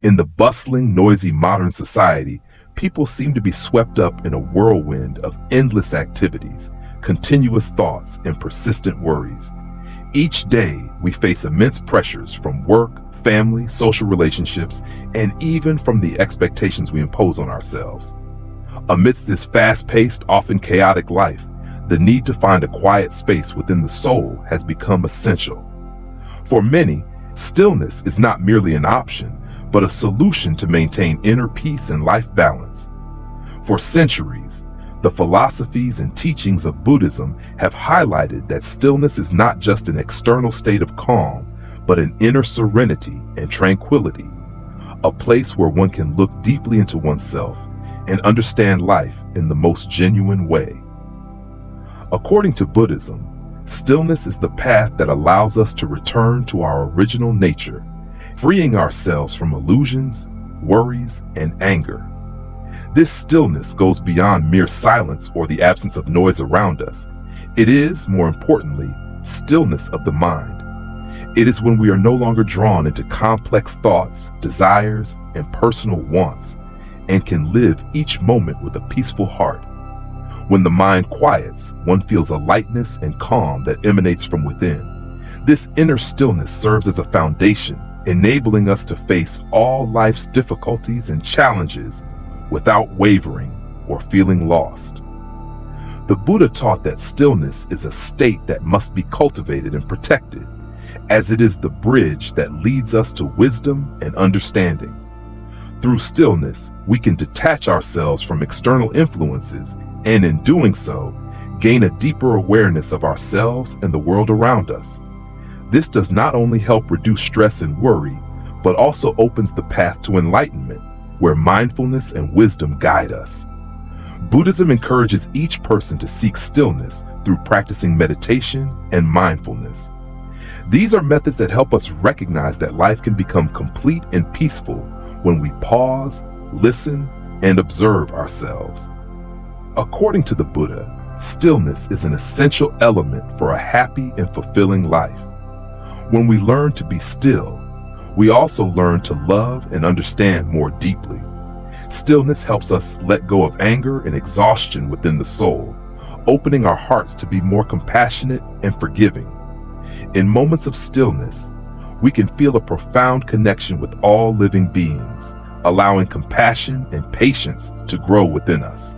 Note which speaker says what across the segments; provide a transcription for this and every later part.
Speaker 1: In the bustling, noisy modern society, people seem to be swept up in a whirlwind of endless activities, continuous thoughts, and persistent worries. Each day, we face immense pressures from work, family, social relationships, and even from the expectations we impose on ourselves. Amidst this fast-paced, often chaotic life, the need to find a quiet space within the soul has become essential. For many, stillness is not merely an option, but a solution to maintain inner peace and life balance. For centuries, the philosophies and teachings of Buddhism have highlighted that stillness is not just an external state of calm, but an inner serenity and tranquility, a place where one can look deeply into oneself and understand life in the most genuine way. According to Buddhism, stillness is the path that allows us to return to our original nature, freeing ourselves from illusions, worries, and anger. This stillness goes beyond mere silence or the absence of noise around us. It is, more importantly, stillness of the mind. It is when we are no longer drawn into complex thoughts, desires, and personal wants, and can live each moment with a peaceful heart. When the mind quiets, one feels a lightness and calm that emanates from within. This inner stillness serves as a foundation, enabling us to face all life's difficulties and challenges without wavering or feeling lost. The Buddha taught that stillness is a state that must be cultivated and protected, as it is the bridge that leads us to wisdom and understanding. Through stillness, we can detach ourselves from external influences and, in doing so, gain a deeper awareness of ourselves and the world around us. This does not only help reduce stress and worry, but also opens the path to enlightenment, where mindfulness and wisdom guide us. Buddhism encourages each person to seek stillness through practicing meditation and mindfulness. These are methods that help us recognize that life can become complete and peaceful when we pause, listen, and observe ourselves. According to the Buddha, stillness is an essential element for a happy and fulfilling life. When we learn to be still, we also learn to love and understand more deeply. Stillness helps us let go of anger and exhaustion within the soul, opening our hearts to be more compassionate and forgiving. In moments of stillness, we can feel a profound connection with all living beings, allowing compassion and patience to grow within us.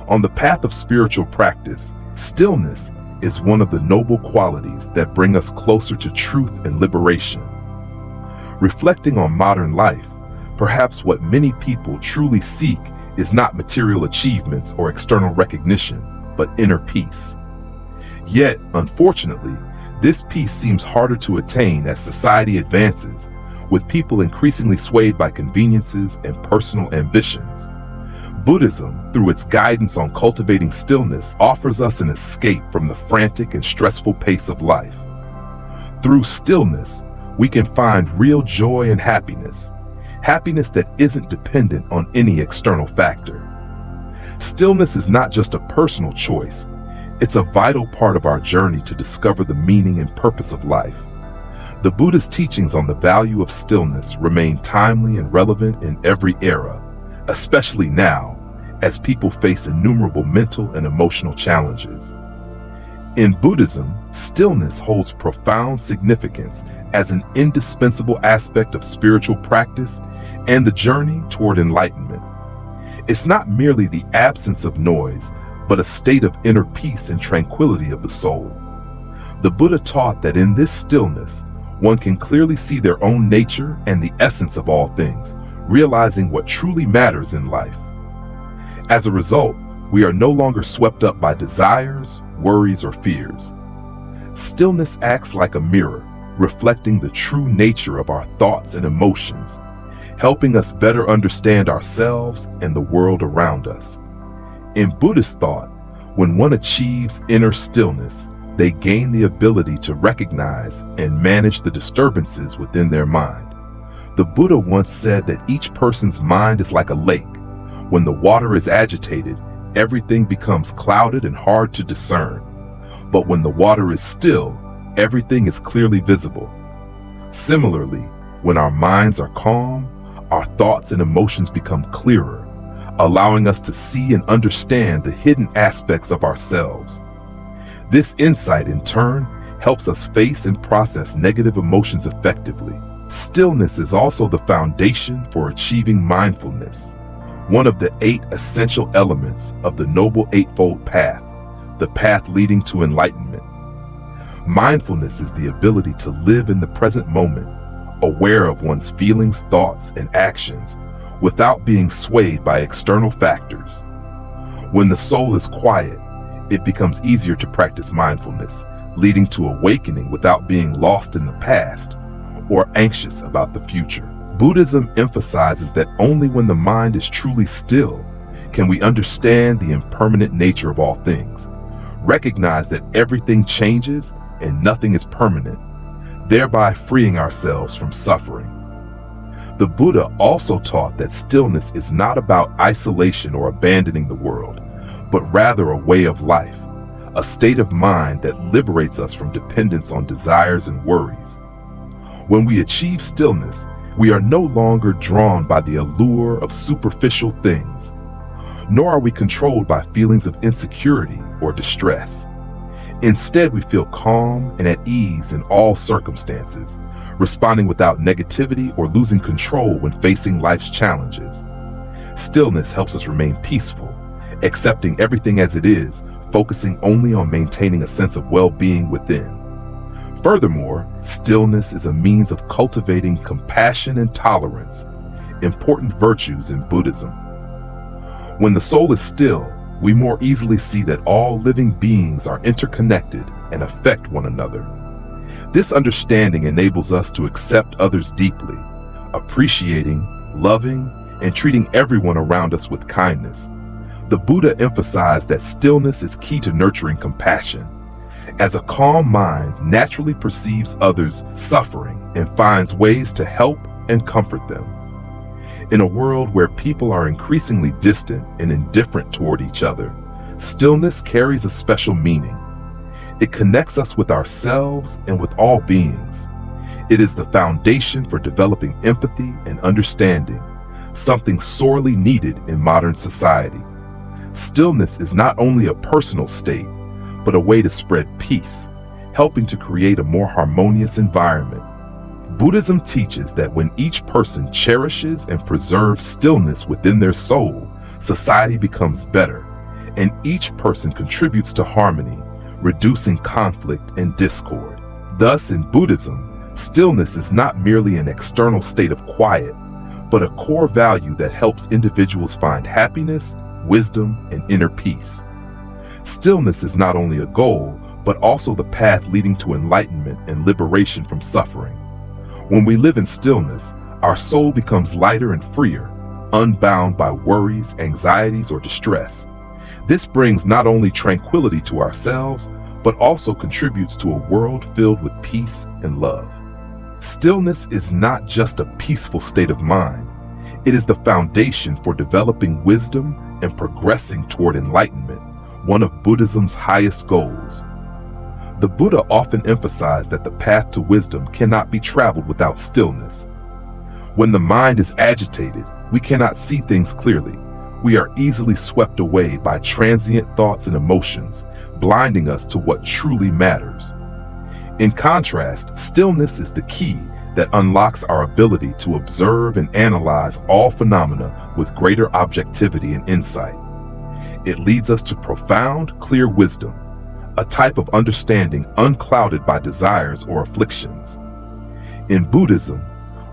Speaker 1: On the path of spiritual practice, stillness is one of the noble qualities that bring us closer to truth and liberation. Reflecting on modern life, perhaps what many people truly seek is not material achievements or external recognition, but inner peace. Yet, unfortunately, this peace seems harder to attain as society advances, with people increasingly swayed by conveniences and personal ambitions. Buddhism, through its guidance on cultivating stillness, offers us an escape from the frantic and stressful pace of life. Through stillness, we can find real joy and happiness that isn't dependent on any external factor. Stillness is not just a personal choice, it's a vital part of our journey to discover the meaning and purpose of life. The Buddha's teachings on the value of stillness remain timely and relevant in every era, especially now, as people face innumerable mental and emotional challenges. In Buddhism, stillness holds profound significance as an indispensable aspect of spiritual practice and the journey toward enlightenment. It's not merely the absence of noise, but a state of inner peace and tranquility of the soul. The Buddha taught that in this stillness, one can clearly see their own nature and the essence of all things, realizing what truly matters in life. As a result, we are no longer swept up by desires, worries, or fears. Stillness acts like a mirror, reflecting the true nature of our thoughts and emotions, helping us better understand ourselves and the world around us. In Buddhist thought, when one achieves inner stillness, they gain the ability to recognize and manage the disturbances within their mind. The Buddha once said that each person's mind is like a lake. When the water is agitated, everything becomes clouded and hard to discern. But when the water is still, everything is clearly visible. Similarly, when our minds are calm, our thoughts and emotions become clearer, allowing us to see and understand the hidden aspects of ourselves. This insight, in turn, helps us face and process negative emotions effectively. Stillness is also the foundation for achieving mindfulness, one of the 8 essential elements of the Noble Eightfold Path, the path leading to enlightenment. Mindfulness is the ability to live in the present moment, aware of one's feelings, thoughts, and actions, without being swayed by external factors. When the soul is quiet, it becomes easier to practice mindfulness, leading to awakening without being lost in the past or anxious about the future. Buddhism emphasizes that only when the mind is truly still can we understand the impermanent nature of all things, recognize that everything changes and nothing is permanent, thereby freeing ourselves from suffering. The Buddha also taught that stillness is not about isolation or abandoning the world, but rather a way of life, a state of mind that liberates us from dependence on desires and worries. When we achieve stillness, we are no longer drawn by the allure of superficial things, nor are we controlled by feelings of insecurity or distress. Instead, we feel calm and at ease in all circumstances, responding without negativity or losing control when facing life's challenges. Stillness helps us remain peaceful, accepting everything as it is, focusing only on maintaining a sense of well-being within. Furthermore, stillness is a means of cultivating compassion and tolerance, important virtues in Buddhism. When the soul is still, we more easily see that all living beings are interconnected and affect one another. This understanding enables us to accept others deeply, appreciating, loving, and treating everyone around us with kindness. The Buddha emphasized that stillness is key to nurturing compassion, as a calm mind naturally perceives others' suffering and finds ways to help and comfort them. In a world where people are increasingly distant and indifferent toward each other, stillness carries a special meaning. It connects us with ourselves and with all beings. It is the foundation for developing empathy and understanding, something sorely needed in modern society. Stillness is not only a personal state, but a way to spread peace, helping to create a more harmonious environment. Buddhism teaches that when each person cherishes and preserves stillness within their soul, society becomes better, and each person contributes to harmony, reducing conflict and discord. Thus, in Buddhism, stillness is not merely an external state of quiet, but a core value that helps individuals find happiness, wisdom, and inner peace. Stillness is not only a goal, but also the path leading to enlightenment and liberation from suffering. When we live in stillness, our soul becomes lighter and freer, unbound by worries, anxieties, or distress. This brings not only tranquility to ourselves, but also contributes to a world filled with peace and love. Stillness is not just a peaceful state of mind. It is the foundation for developing wisdom and progressing toward enlightenment, one of Buddhism's highest goals. The Buddha often emphasized that the path to wisdom cannot be traveled without stillness. When the mind is agitated, we cannot see things clearly. We are easily swept away by transient thoughts and emotions, blinding us to what truly matters. In contrast, stillness is the key that unlocks our ability to observe and analyze all phenomena with greater objectivity and insight. It leads us to profound, clear wisdom, a type of understanding unclouded by desires or afflictions. In Buddhism,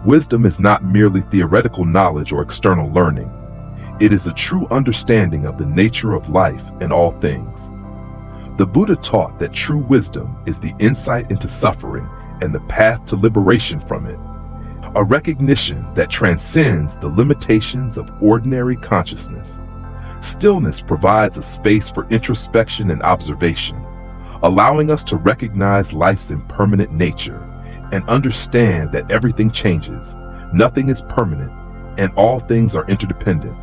Speaker 1: wisdom is not merely theoretical knowledge or external learning. It is a true understanding of the nature of life and all things. The Buddha taught that true wisdom is the insight into suffering and the path to liberation from it, a recognition that transcends the limitations of ordinary consciousness. Stillness provides a space for introspection and observation, allowing us to recognize life's impermanent nature and understand that everything changes, nothing is permanent, and all things are interdependent.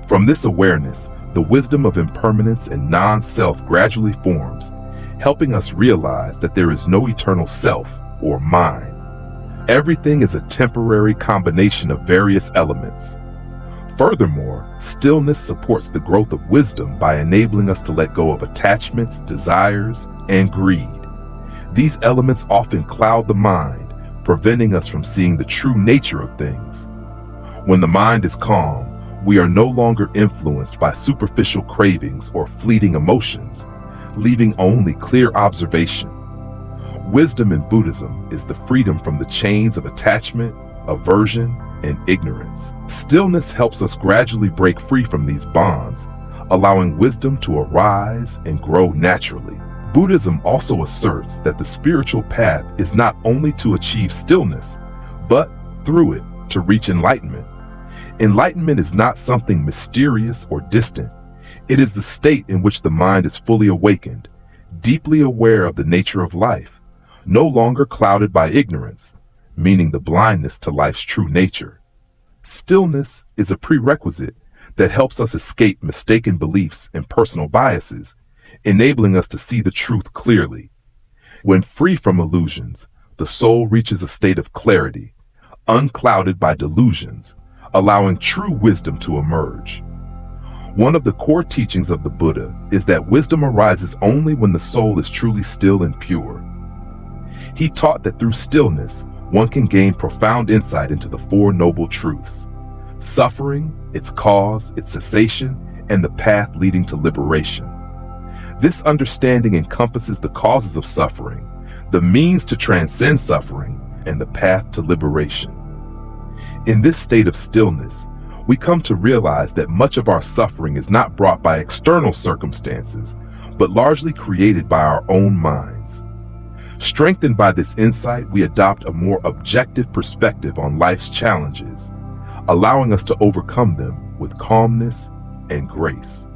Speaker 1: From this awareness, the wisdom of impermanence and non-self gradually forms, helping us realize that there is no eternal self or mind. Everything is a temporary combination of various elements. Furthermore, stillness supports the growth of wisdom by enabling us to let go of attachments, desires, and greed. These elements often cloud the mind, preventing us from seeing the true nature of things. When the mind is calm, we are no longer influenced by superficial cravings or fleeting emotions, leaving only clear observation. Wisdom in Buddhism is the freedom from the chains of attachment, aversion, and ignorance. Stillness helps us gradually break free from these bonds, allowing wisdom to arise and grow naturally. Buddhism also asserts that the spiritual path is not only to achieve stillness, but through it to reach enlightenment. Enlightenment is not something mysterious or distant. It is the state in which the mind is fully awakened, deeply aware of the nature of life, no longer clouded by ignorance, meaning the blindness to life's true nature. Stillness is a prerequisite that helps us escape mistaken beliefs and personal biases, enabling us to see the truth clearly. When free from illusions, the soul reaches a state of clarity, unclouded by delusions, allowing true wisdom to emerge. One of the core teachings of the Buddha is that wisdom arises only when the soul is truly still and pure. He taught that through stillness, one can gain profound insight into the Four Noble Truths: suffering, its cause, its cessation, and the path leading to liberation. This understanding encompasses the causes of suffering, the means to transcend suffering, and the path to liberation. In this state of stillness, we come to realize that much of our suffering is not brought by external circumstances, but largely created by our own minds. Strengthened by this insight, we adopt a more objective perspective on life's challenges, allowing us to overcome them with calmness and grace.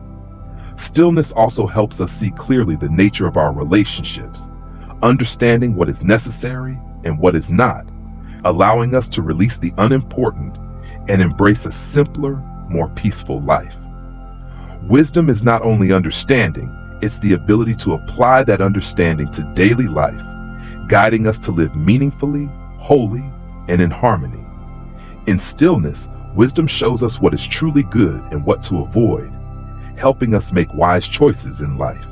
Speaker 1: Stillness also helps us see clearly the nature of our relationships, understanding what is necessary and what is not, allowing us to release the unimportant and embrace a simpler, more peaceful life. Wisdom is not only understanding, it's the ability to apply that understanding to daily life, guiding us to live meaningfully, wholly, and in harmony. In stillness, wisdom shows us what is truly good and what to avoid, helping us make wise choices in life.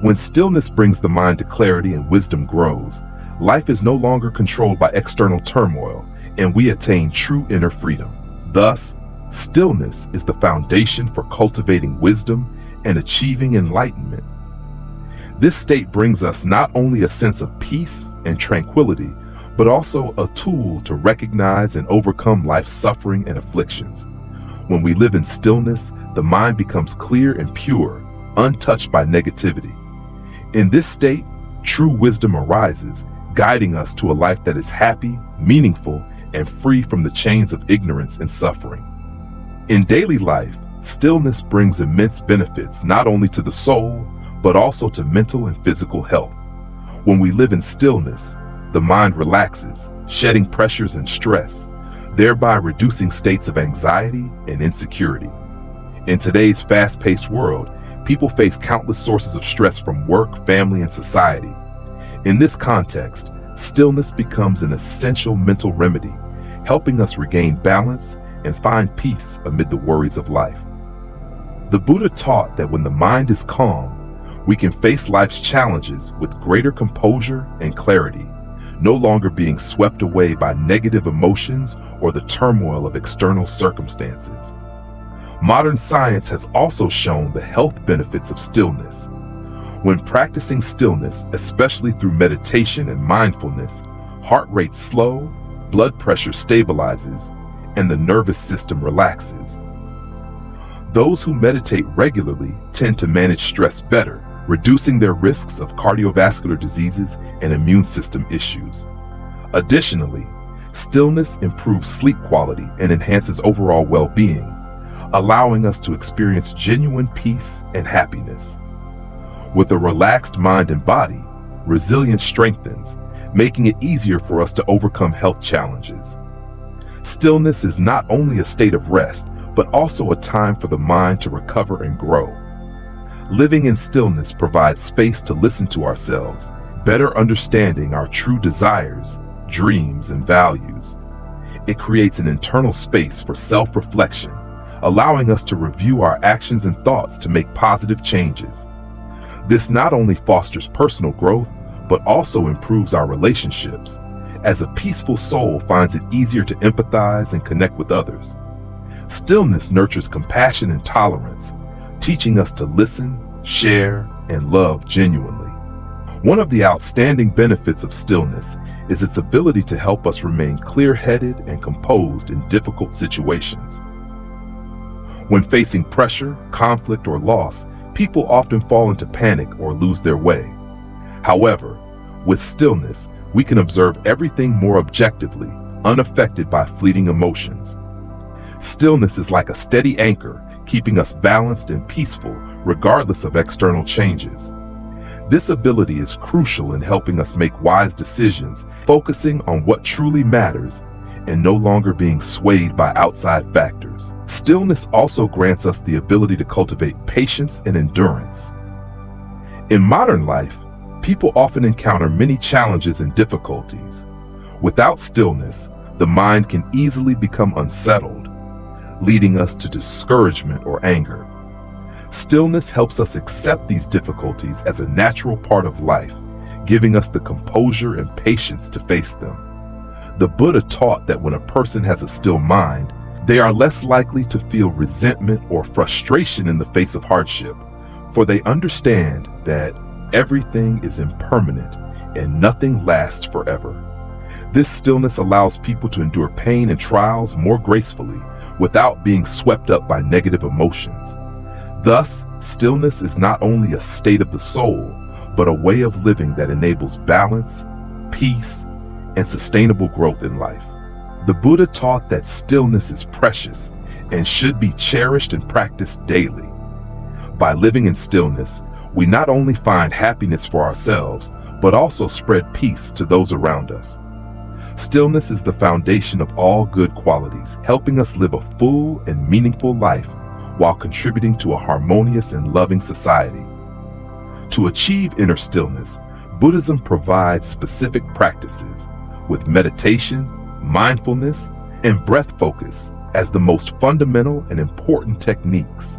Speaker 1: When stillness brings the mind to clarity and wisdom grows, life is no longer controlled by external turmoil, and we attain true inner freedom. Thus, stillness is the foundation for cultivating wisdom and achieving enlightenment. This state brings us not only a sense of peace and tranquility, but also a tool to recognize and overcome life's suffering and afflictions. When we live in stillness, the mind becomes clear and pure, untouched by negativity. In this state, true wisdom arises, guiding us to a life that is happy, meaningful, and free from the chains of ignorance and suffering. In daily life, stillness brings immense benefits not only to the soul, but also to mental and physical health. When we live in stillness, the mind relaxes, shedding pressures and stress, thereby reducing states of anxiety and insecurity. In today's fast-paced world, people face countless sources of stress from work, family, and society. In this context, stillness becomes an essential mental remedy, helping us regain balance and find peace amid the worries of life. The Buddha taught that when the mind is calm, we can face life's challenges with greater composure and clarity, no longer being swept away by negative emotions or the turmoil of external circumstances. Modern science has also shown the health benefits of stillness. When practicing stillness, especially through meditation and mindfulness, heart rate slow, blood pressure stabilizes, and the nervous system relaxes. Those who meditate regularly tend to manage stress better, reducing their risks of cardiovascular diseases and immune system issues. Additionally, stillness improves sleep quality and enhances overall well-being, allowing us to experience genuine peace and happiness. With a relaxed mind and body, resilience strengthens, making it easier for us to overcome health challenges. Stillness is not only a state of rest, but also a time for the mind to recover and grow. Living in stillness provides space to listen to ourselves, better understanding our true desires dreams, and values. It creates an internal space for self-reflection, allowing us to review our actions and thoughts to make positive changes. This not only fosters personal growth, but also improves our relationships, as a peaceful soul finds it easier to empathize and connect with others. Stillness nurtures compassion and tolerance, teaching us to listen, share, and love genuinely. One of the outstanding benefits of stillness is its ability to help us remain clear-headed and composed in difficult situations. When facing pressure, conflict, or loss, people often fall into panic or lose their way. However, with stillness, we can observe everything more objectively, unaffected by fleeting emotions. Stillness is like a steady anchor, keeping us balanced and peaceful, regardless of external changes. This ability is crucial in helping us make wise decisions, focusing on what truly matters and no longer being swayed by outside factors. Stillness also grants us the ability to cultivate patience and endurance. In modern life, people often encounter many challenges and difficulties. Without stillness, the mind can easily become unsettled, leading us to discouragement or anger. Stillness helps us accept these difficulties as a natural part of life, giving us the composure and patience to face them. The Buddha taught that when a person has a still mind, they are less likely to feel resentment or frustration in the face of hardship, for they understand that everything is impermanent and nothing lasts forever. This stillness allows people to endure pain and trials more gracefully without being swept up by negative emotions. Thus, stillness is not only a state of the soul, but a way of living that enables balance, peace, and sustainable growth in life. The Buddha taught that stillness is precious and should be cherished and practiced daily. By living in stillness, we not only find happiness for ourselves, but also spread peace to those around us. Stillness is the foundation of all good qualities, helping us live a full and meaningful life while contributing to a harmonious and loving society. To achieve inner stillness, Buddhism provides specific practices, with meditation, mindfulness, and breath focus as the most fundamental and important techniques.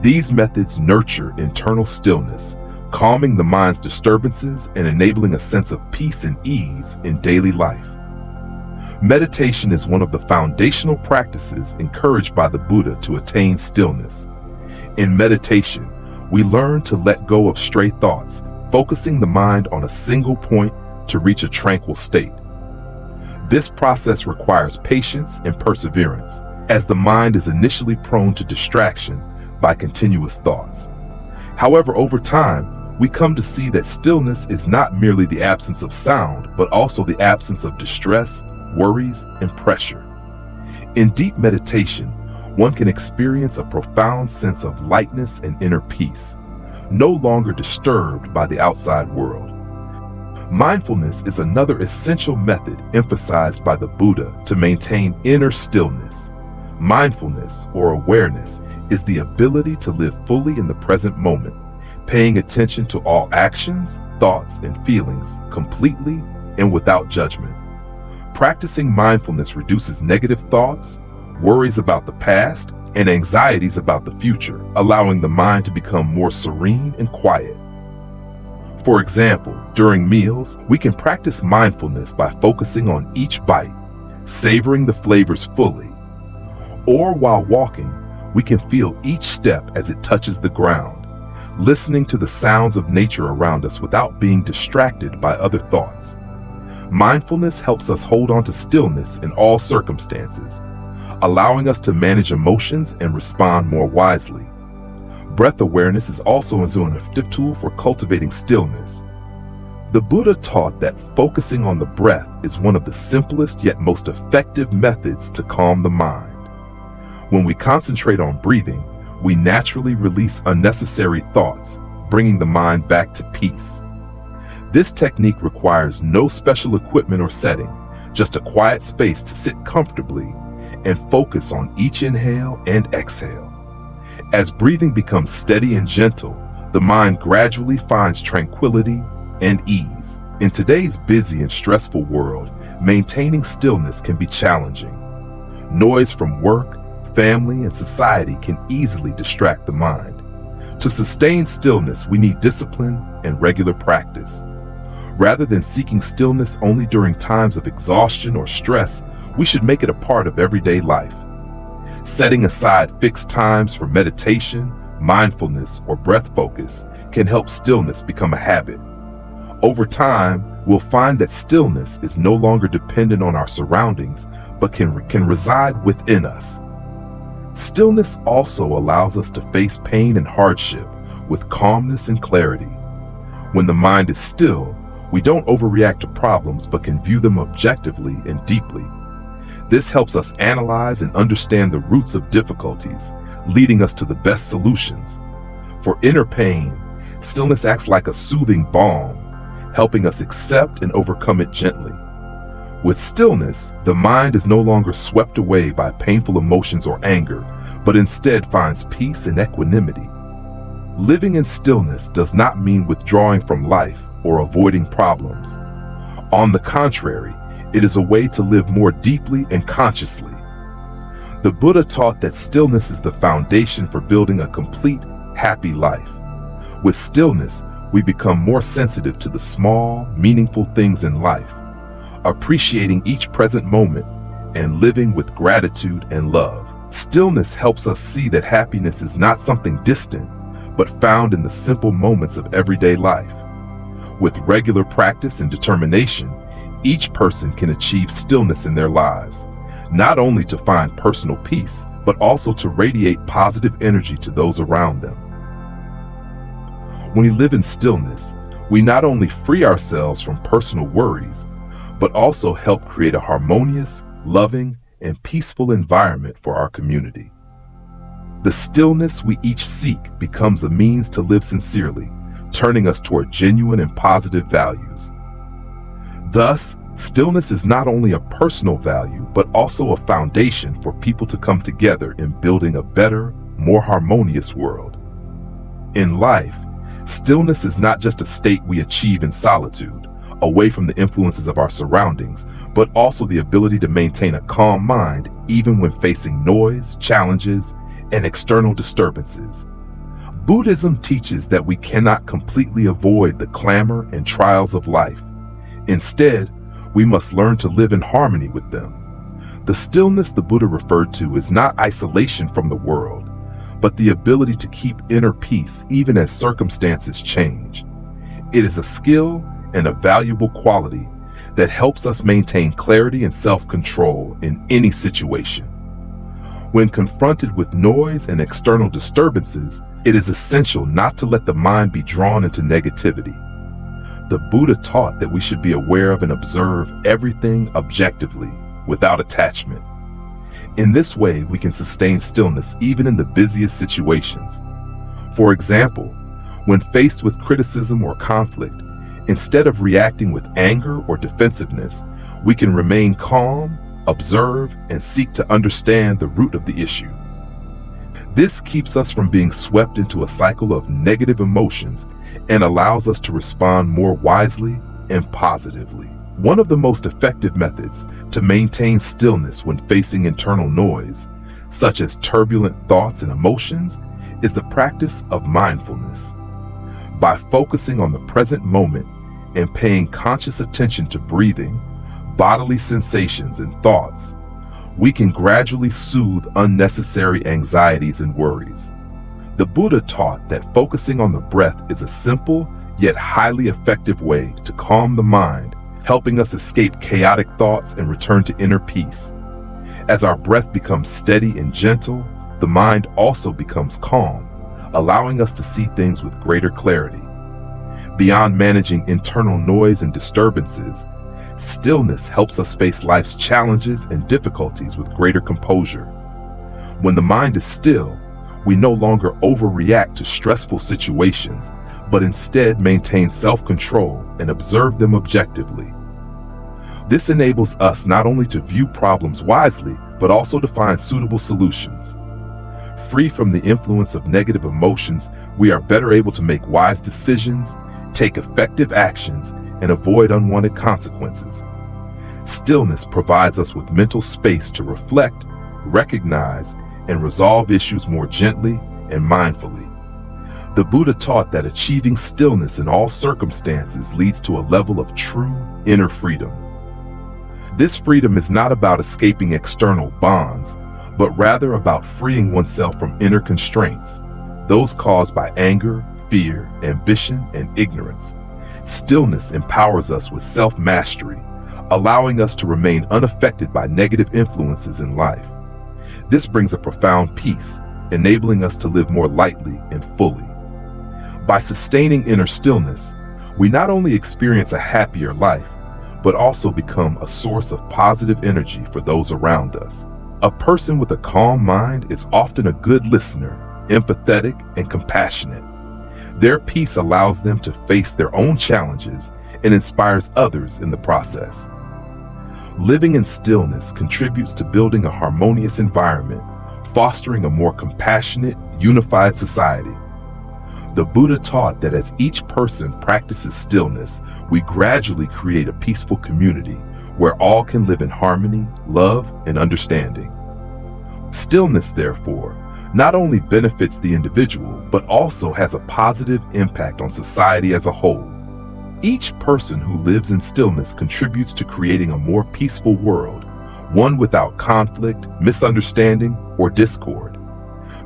Speaker 1: These methods nurture internal stillness, calming the mind's disturbances and enabling a sense of peace and ease in daily life. Meditation is one of the foundational practices encouraged by the Buddha to attain stillness. In meditation, we learn to let go of stray thoughts, focusing the mind on a single point to reach a tranquil state. This process requires patience and perseverance, as the mind is initially prone to distraction by continuous thoughts. However, over time, we come to see that stillness is not merely the absence of sound, but also the absence of distress, worries, and pressure. In deep meditation, one can experience a profound sense of lightness and inner peace, no longer disturbed by the outside world. Mindfulness is another essential method emphasized by the Buddha to maintain inner stillness. Mindfulness, or awareness, is the ability to live fully in the present moment, paying attention to all actions, thoughts, and feelings completely and without judgment. Practicing mindfulness reduces negative thoughts, worries about the past, and anxieties about the future, allowing the mind to become more serene and quiet. For example, during meals, we can practice mindfulness by focusing on each bite, savoring the flavors fully. Or while walking, we can feel each step as it touches the ground, listening to the sounds of nature around us without being distracted by other thoughts. Mindfulness helps us hold on to stillness in all circumstances, allowing us to manage emotions and respond more wisely. Breath awareness is also an effective tool for cultivating stillness. The Buddha taught that focusing on the breath is one of the simplest yet most effective methods to calm the mind. When we concentrate on breathing, we naturally release unnecessary thoughts, bringing the mind back to peace. This technique requires no special equipment or setting, just a quiet space to sit comfortably and focus on each inhale and exhale. As breathing becomes steady and gentle, the mind gradually finds tranquility and ease. In today's busy and stressful world, maintaining stillness can be challenging. Noise from work, family, and society can easily distract the mind. To sustain stillness, we need discipline and regular practice. Rather than seeking stillness only during times of exhaustion or stress, we should make it a part of everyday life. Setting aside fixed times for meditation, mindfulness, or breath focus can help stillness become a habit. Over time, we'll find that stillness is no longer dependent on our surroundings, but can reside within us. Stillness also allows us to face pain and hardship with calmness and clarity. When the mind is still, we don't overreact to problems but can view them objectively and deeply. This helps us analyze and understand the roots of difficulties, leading us to the best solutions. For inner pain, stillness acts like a soothing balm, helping us accept and overcome it gently. With stillness, the mind is no longer swept away by painful emotions or anger, but instead finds peace and equanimity. Living in stillness does not mean withdrawing from life or avoiding problems. On the contrary, it is a way to live more deeply and consciously. The Buddha taught that stillness is the foundation for building a complete, happy life. With stillness, we become more sensitive to the small, meaningful things in life, appreciating each present moment and living with gratitude and love. Stillness helps us see that happiness is not something distant, but found in the simple moments of everyday life. With regular practice and determination, each person can achieve stillness in their lives, not only to find personal peace, but also to radiate positive energy to those around them. When we live in stillness, we not only free ourselves from personal worries, but also help create a harmonious, loving, and peaceful environment for our community. The stillness we each seek becomes a means to live sincerely, turning us toward genuine and positive values. Thus, stillness is not only a personal value, but also a foundation for people to come together in building a better, more harmonious world. In life, stillness is not just a state we achieve in solitude, away from the influences of our surroundings, but also the ability to maintain a calm mind even when facing noise, challenges, and external disturbances. Buddhism teaches that we cannot completely avoid the clamor and trials of life. Instead, we must learn to live in harmony with them. The stillness the Buddha referred to is not isolation from the world, but the ability to keep inner peace even as circumstances change. It is a skill and a valuable quality that helps us maintain clarity and self-control in any situation. When confronted with noise and external disturbances, it is essential not to let the mind be drawn into negativity. The Buddha taught that we should be aware of and observe everything objectively, without attachment. In this way, we can sustain stillness even in the busiest situations. For example, when faced with criticism or conflict, instead of reacting with anger or defensiveness, we can remain calm, observe, and seek to understand the root of the issue. This keeps us from being swept into a cycle of negative emotions and allows us to respond more wisely and positively. One of the most effective methods to maintain stillness when facing internal noise, such as turbulent thoughts and emotions, is the practice of mindfulness. By focusing on the present moment and paying conscious attention to breathing, bodily sensations, and thoughts, we can gradually soothe unnecessary anxieties and worries. The Buddha taught that focusing on the breath is a simple yet highly effective way to calm the mind, helping us escape chaotic thoughts and return to inner peace. As our breath becomes steady and gentle, the mind also becomes calm, allowing us to see things with greater clarity. Beyond managing internal noise and disturbances, stillness helps us face life's challenges and difficulties with greater composure. When the mind is still, we no longer overreact to stressful situations, but instead maintain self-control and observe them objectively. This enables us not only to view problems wisely, but also to find suitable solutions. Free from the influence of negative emotions, we are better able to make wise decisions, take effective actions, and avoid unwanted consequences. Stillness provides us with mental space to reflect, recognize, and resolve issues more gently and mindfully. The Buddha taught that achieving stillness in all circumstances leads to a level of true inner freedom. This freedom is not about escaping external bonds, but rather about freeing oneself from inner constraints, those caused by anger, fear, ambition, and ignorance. Stillness empowers us with self-mastery, allowing us to remain unaffected by negative influences in life. This brings a profound peace, enabling us to live more lightly and fully. By sustaining inner stillness, we not only experience a happier life, but also become a source of positive energy for those around us. A person with a calm mind is often a good listener, empathetic, and compassionate. Their peace allows them to face their own challenges and inspires others in the process. Living in stillness contributes to building a harmonious environment, fostering a more compassionate, unified society. The Buddha taught that as each person practices stillness, we gradually create a peaceful community where all can live in harmony, love, and understanding. Stillness, therefore, not only benefits the individual, but also has a positive impact on society as a whole. Each person who lives in stillness contributes to creating a more peaceful world, one without conflict, misunderstanding, or discord.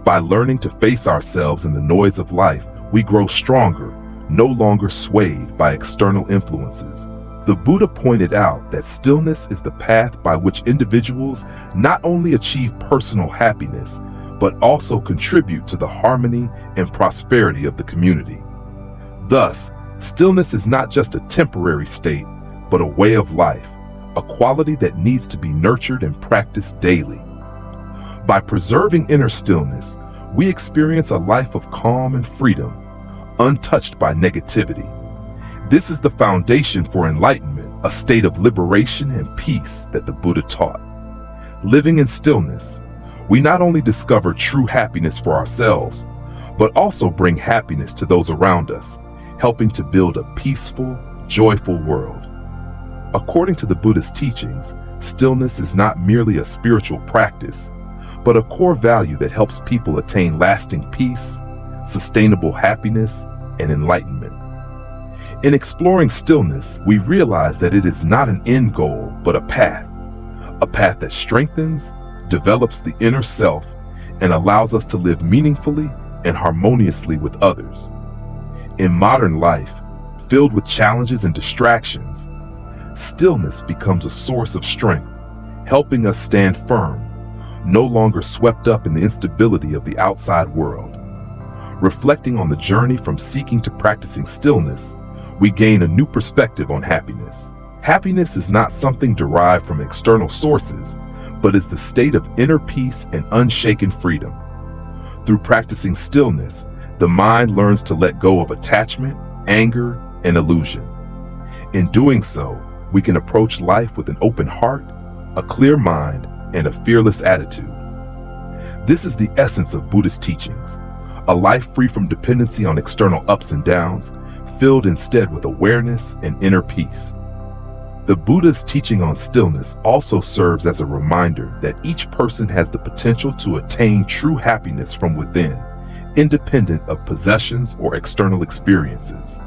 Speaker 1: By learning to face ourselves in the noise of life, we grow stronger, no longer swayed by external influences. The Buddha pointed out that stillness is the path by which individuals not only achieve personal happiness, but also contribute to the harmony and prosperity of the community. Thus, stillness is not just a temporary state, but a way of life, a quality that needs to be nurtured and practiced daily. By preserving inner stillness, we experience a life of calm and freedom, untouched by negativity. This is the foundation for enlightenment, a state of liberation and peace that the Buddha taught. Living in stillness, we not only discover true happiness for ourselves, but also bring happiness to those around us, helping to build a peaceful, joyful world. According to the Buddha's teachings, stillness is not merely a spiritual practice, but a core value that helps people attain lasting peace, sustainable happiness, and enlightenment. In exploring stillness, we realize that it is not an end goal, but a path that strengthens, develops the inner self, and allows us to live meaningfully and harmoniously with others. In modern life, filled with challenges and distractions, stillness becomes a source of strength, helping us stand firm, no longer swept up in the instability of the outside world. Reflecting on the journey from seeking to practicing stillness, we gain a new perspective on happiness. Happiness is not something derived from external sources, but is the state of inner peace and unshaken freedom. Through practicing stillness, the mind learns to let go of attachment, anger, and illusion. In doing so, we can approach life with an open heart, a clear mind, and a fearless attitude. This is the essence of Buddhist teachings, a life free from dependency on external ups and downs, filled instead with awareness and inner peace. The Buddha's teaching on stillness also serves as a reminder that each person has the potential to attain true happiness from within, independent of possessions or external experiences.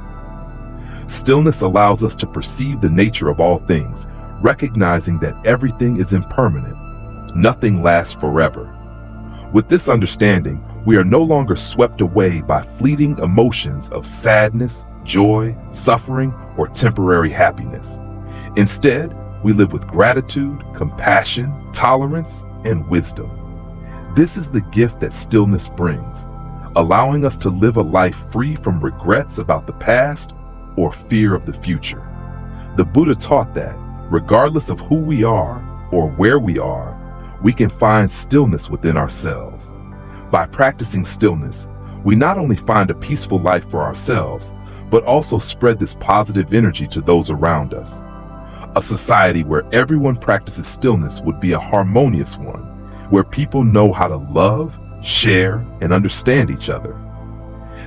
Speaker 1: Stillness allows us to perceive the nature of all things, recognizing that everything is impermanent, nothing lasts forever. With this understanding, we are no longer swept away by fleeting emotions of sadness, joy, suffering, or temporary happiness. Instead, we live with gratitude, compassion, tolerance, and wisdom. This is the gift that stillness brings, allowing us to live a life free from regrets about the past or fear of the future. The Buddha taught that, regardless of who we are or where we are, we can find stillness within ourselves. By practicing stillness, we not only find a peaceful life for ourselves, but also spread this positive energy to those around us. A society where everyone practices stillness would be a harmonious one, where people know how to love, share, and understand each other.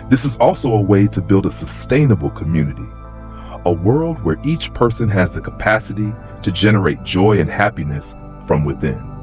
Speaker 1: This is also a way to build a sustainable community, a world where each person has the capacity to generate joy and happiness from within.